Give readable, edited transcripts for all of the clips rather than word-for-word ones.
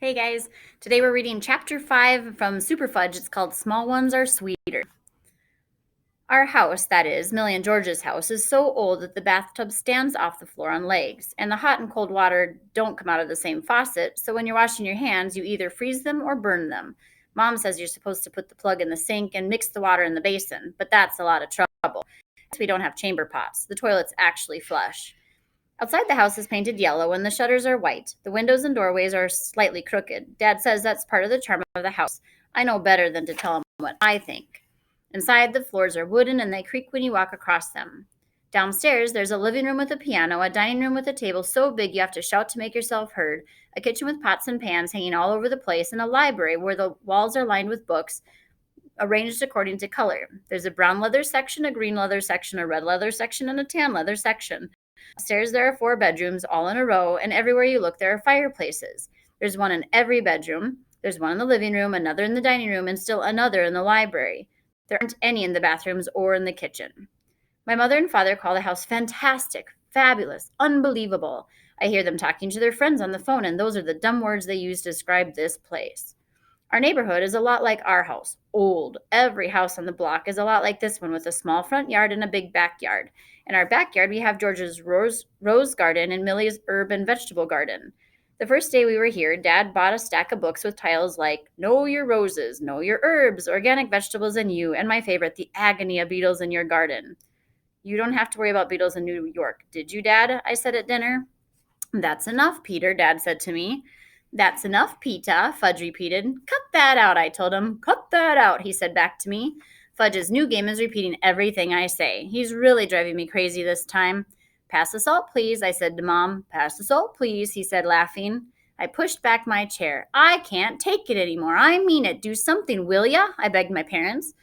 Hey guys, today we're reading chapter 5 from Super Fudge. It's called Small Ones Are Sweeter. Our house, that is, Millie and George's house, is so old that the bathtub stands off the floor on legs, and the hot and cold water don't come out of the same faucet, so when you're washing your hands, you either freeze them or burn them. Mom says you're supposed to put the plug in the sink and mix the water in the basin, but that's a lot of trouble. We don't have chamber pots. The toilets actually flush. Outside the house is painted yellow and the shutters are white. The windows and doorways are slightly crooked. Dad says that's part of the charm of the house. I know better than to tell him what I think. Inside, the floors are wooden and they creak when you walk across them. Downstairs, there's a living room with a piano, a dining room with a table so big you have to shout to make yourself heard, a kitchen with pots and pans hanging all over the place, and a library where the walls are lined with books arranged according to color. There's a brown leather section, a green leather section, a red leather section, and a tan leather section. Upstairs, there are 4 bedrooms, all in a row, and everywhere you look, there are fireplaces. There's one in every bedroom. There's one in the living room, another in the dining room, and still another in the library. There aren't any in the bathrooms or in the kitchen. My mother and father call the house fantastic, fabulous, unbelievable. I hear them talking to their friends on the phone, and those are the dumb words they use to describe this place. Our neighborhood is a lot like our house, old. Every house on the block is a lot like this one with a small front yard and a big backyard. In our backyard, we have George's rose garden and Millie's herb and vegetable garden. The first day we were here, Dad bought a stack of books with titles like Know Your Roses, Know Your Herbs, Organic Vegetables and You, and my favorite, The Agony of Beetles in Your Garden. You don't have to worry about beetles in New York, did you, Dad? I said at dinner. That's enough, Peter, Dad said to me. That's enough, Peta, Fudge repeated. Cut that out, I told him. Cut that out, he said back to me. Fudge's new game is repeating everything I say. He's really driving me crazy this time. Pass the salt, please, I said to Mom. Pass the salt, please, he said, laughing. I pushed back my chair. I can't take it anymore. I mean it. Do something, will ya? I begged my parents.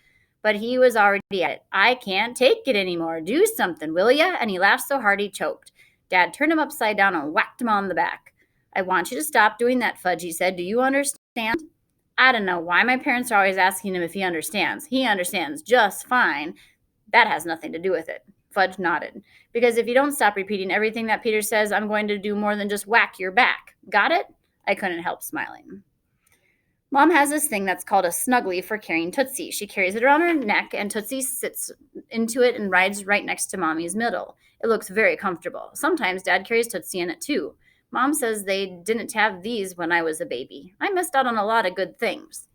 But he was already at it. I can't take it anymore. Do something, will ya? And he laughed so hard he choked. Dad turned him upside down and whacked him on the back. I want you to stop doing that, Fudge, he said. Do you understand? I don't know why my parents are always asking him if he understands. He understands just fine. That has nothing to do with it. Fudge nodded. Because if you don't stop repeating everything that Peter says, I'm going to do more than just whack your back. Got it? I couldn't help smiling. Mom has this thing that's called a snuggly for carrying Tootsie. She carries it around her neck, and Tootsie sits into it and rides right next to Mommy's middle. It looks very comfortable. Sometimes Dad carries Tootsie in it too. Mom says they didn't have these when I was a baby. I missed out on a lot of good things.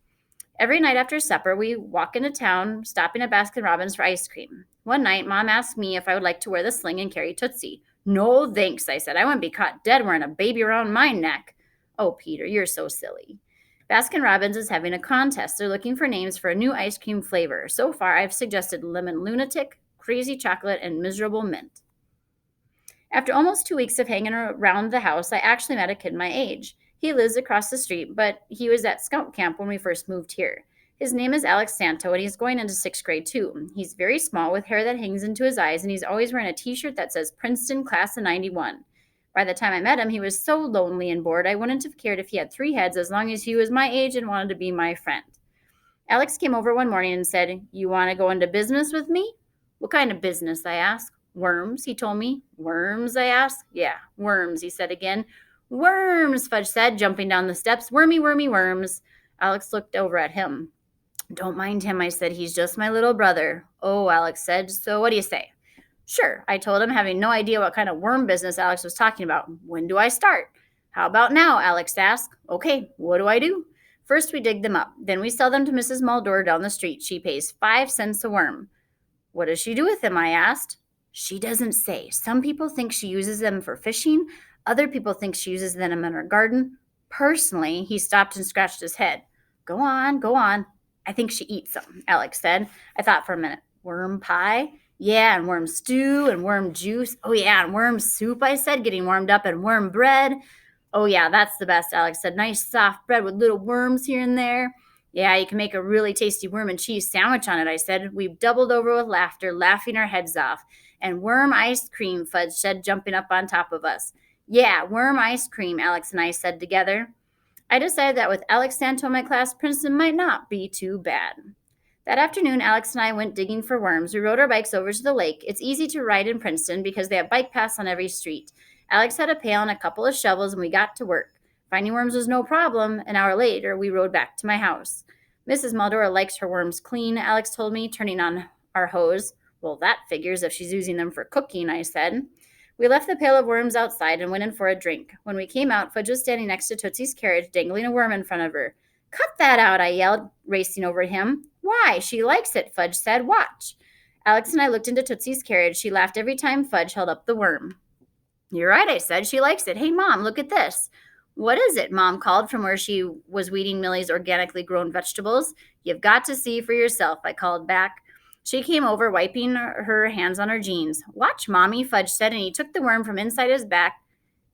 Every night after supper, we walk into town, stopping at Baskin Robbins for ice cream. One night, Mom asked me if I would like to wear the sling and carry Tootsie. No, thanks, I said. I wouldn't be caught dead wearing a baby around my neck. Oh, Peter, you're so silly. Baskin Robbins is having a contest. They're looking for names for a new ice cream flavor. So far, I've suggested lemon lunatic, crazy chocolate, and miserable mint. After almost 2 weeks of hanging around the house, I actually met a kid my age. He lives across the street, but he was at scout camp when we first moved here. His name is Alex Santo, and he's going into 6th grade too. He's very small with hair that hangs into his eyes, and he's always wearing a t-shirt that says Princeton Class of 91. By the time I met him, he was so lonely and bored, I wouldn't have cared if he had 3 heads as long as he was my age and wanted to be my friend. Alex came over one morning and said, You want to go into business with me? What kind of business? I asked. Worms, he told me. Worms, I asked. Yeah, worms, he said again. Worms, Fudge said, jumping down the steps. Wormy, wormy, worms. Alex looked over at him. Don't mind him, I said. He's just my little brother. Oh, Alex said. So what do you say? Sure, I told him, having no idea what kind of worm business Alex was talking about. When do I start? How about now? Alex asked. Okay, what do I do? First, we dig them up. Then we sell them to Mrs. Muldoor down the street. She pays 5 cents a worm. What does she do with them? I asked. She doesn't say. Some people think she uses them for fishing. Other people think she uses them in her garden. Personally, he stopped and scratched his head. Go on, go on. I think she eats them, Alex said. I thought for a minute. Worm pie? Yeah, and worm stew and worm juice. Oh, yeah, and worm soup, I said, getting warmed up, and worm bread. Oh, yeah, that's the best, Alex said. Nice soft bread with little worms here and there. Yeah, you can make a really tasty worm and cheese sandwich on it, I said. We doubled over with laughter, laughing our heads off. And worm ice cream, Fudge said, jumping up on top of us. Yeah, worm ice cream, Alex and I said together. I decided that with Alex Santo in my class, Princeton might not be too bad. That afternoon, Alex and I went digging for worms. We rode our bikes over to the lake. It's easy to ride in Princeton because they have bike paths on every street. Alex had a pail and a couple of shovels, and we got to work. Finding worms was no problem. An hour later, we rode back to my house. Mrs. Maldora likes her worms clean, Alex told me, turning on our hose. Well, that figures if she's using them for cooking, I said. We left the pail of worms outside and went in for a drink. When we came out, Fudge was standing next to Tootsie's carriage, dangling a worm in front of her. Cut that out, I yelled, racing over at him. Why? She likes it, Fudge said. Watch. Alex and I looked into Tootsie's carriage. She laughed every time Fudge held up the worm. You're right, I said. She likes it. Hey, Mom, look at this. What is it? Mom called from where she was weeding Millie's organically grown vegetables. You've got to see for yourself, I called back. She came over, wiping her hands on her jeans. Watch, Mommy, Fudge said, and he took the worm from inside his back,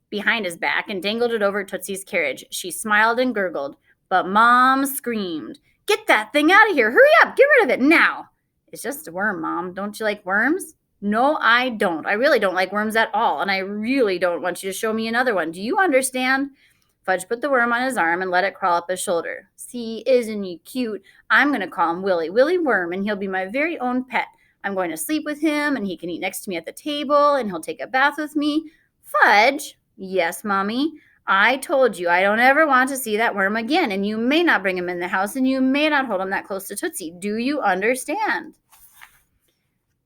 behind his back, and dangled it over Tootsie's carriage. She smiled and gurgled, but Mom screamed, Get that thing out of here. Hurry up. Get rid of it now. It's just a worm, Mom. Don't you like worms? No, I don't. I really don't like worms at all, and I really don't want you to show me another one. Do you understand? Fudge put the worm on his arm and let it crawl up his shoulder. See, isn't he cute? I'm going to call him Willie, Willie Worm, and he'll be my very own pet. I'm going to sleep with him, and he can eat next to me at the table, and he'll take a bath with me. Fudge? Yes, Mommy. I told you I don't ever want to see that worm again, and you may not bring him in the house, and you may not hold him that close to Tootsie. Do you understand?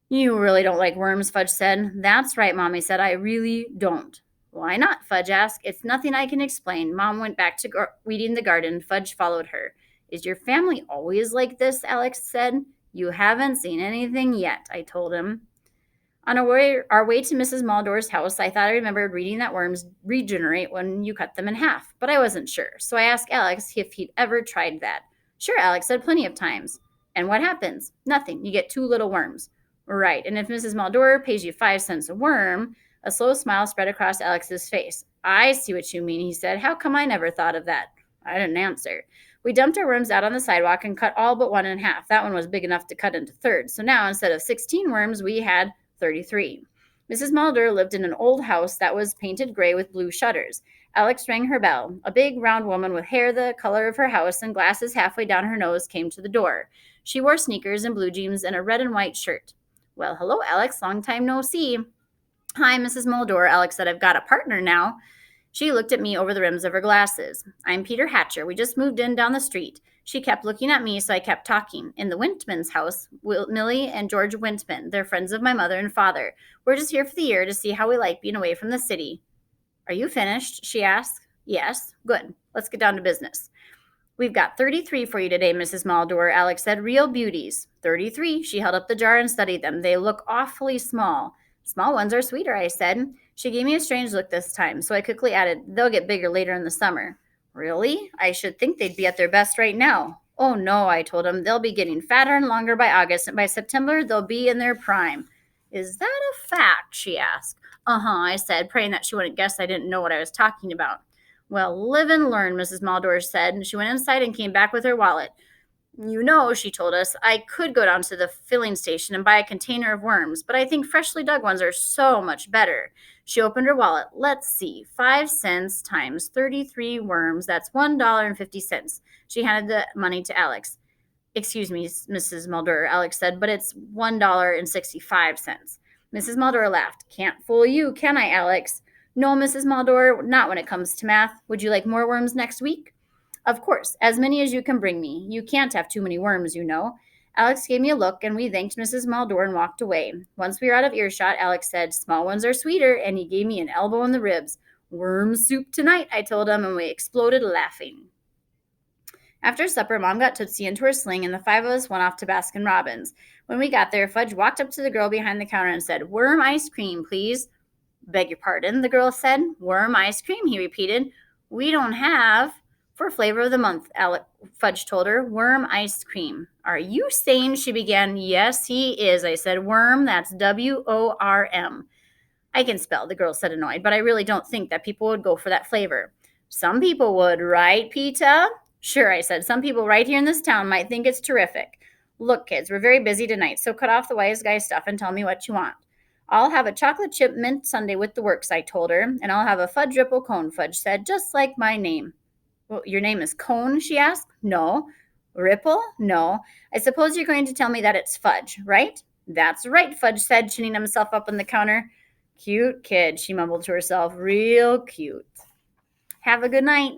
You really don't like worms, Fudge said. That's right, Mommy said. I really don't. Why not? Fudge asked. It's nothing I can explain. Mom went back to weeding the garden. Fudge followed her. Is your family always like this? Alex said. You haven't seen anything yet, I told him. On our way to Mrs. Maldor's house, I thought I remembered reading that worms regenerate when you cut them in half, but I wasn't sure. So I asked Alex if he'd ever tried that. Sure, Alex said, plenty of times. And what happens? Nothing. You get 2 little worms. Right, and if Mrs. Maldor pays you 5 cents a worm, a slow smile spread across Alex's face. I see what you mean, he said. How come I never thought of that? I didn't answer. We dumped our worms out on the sidewalk and cut all but one in half. That one was big enough to cut into thirds. So now, instead of 16 worms, we had 33. Mrs. Maldor lived in an old house that was painted gray with blue shutters. Alex rang her bell. A big, round woman with hair the color of her house and glasses halfway down her nose came to the door. She wore sneakers and blue jeans and a red and white shirt. Well, hello, Alex. Long time no see. Hi, Mrs. Maldor. Alex said, I've got a partner now. She looked at me over the rims of her glasses. I'm Peter Hatcher. We just moved in down the street. She kept looking at me, so I kept talking. In the Wintman's house, Millie and George Wintman, they're friends of my mother and father. We're just here for the year to see how we like being away from the city. Are you finished? She asked. Yes. Good. Let's get down to business. We've got 33 for you today, Mrs. Maldor, Alex said. Real beauties. 33. She held up the jar and studied them. They look awfully small. Small ones are sweeter, I said. She gave me a strange look this time, so I quickly added, they'll get bigger later in the summer. Really? I should think they'd be at their best right now. Oh, no, I told him. They'll be getting fatter and longer by August, and by September, they'll be in their prime. Is that a fact? She asked. Uh-huh, I said, praying that she wouldn't guess I didn't know what I was talking about. Well, live and learn, Mrs. Maldor said. She went inside and came back with her wallet. You know, she told us, I could go down to the filling station and buy a container of worms, but I think freshly dug ones are so much better. She opened her wallet. Let's see, 5 cents times 33 worms, that's $1.50. She handed the money to Alex. Excuse me, Mrs. Maldor, Alex said, but it's $1.65. Mrs. Maldor laughed. Can't fool you, can I, Alex? No, Mrs. Maldor, not when it comes to math. Would you like more worms next week? Of course, as many as you can bring me. You can't have too many worms, you know. Alex gave me a look, and we thanked Mrs. Maldor and walked away. Once we were out of earshot, Alex said, small ones are sweeter, and he gave me an elbow in the ribs. Worm soup tonight, I told him, and we exploded laughing. After supper, Mom got Tootsie into her sling, and the 5 of us went off to Baskin-Robbins. When we got there, Fudge walked up to the girl behind the counter and said, worm ice cream, please. Beg your pardon, the girl said. Worm ice cream, he repeated. We don't have... For flavor of the month, Fudge told her, worm ice cream. Are you saying? She began. Yes, he is, I said. Worm, that's W-O-R-M. I can spell, the girl said, annoyed, but I really don't think that people would go for that flavor. Some people would, right, Peta? Sure, I said. Some people right here in this town might think it's terrific. Look, kids, we're very busy tonight, so cut off the wise guy stuff and tell me what you want. I'll have a chocolate chip mint sundae with the works, I told her, and I'll have a fudge ripple cone, Fudge said, just like my name. Well, your name is Cone, she asked. No. Ripple? No. I suppose you're going to tell me that it's Fudge, right? That's right, Fudge said, chinning himself up on the counter. Cute kid, she mumbled to herself. Real cute. Have a good night.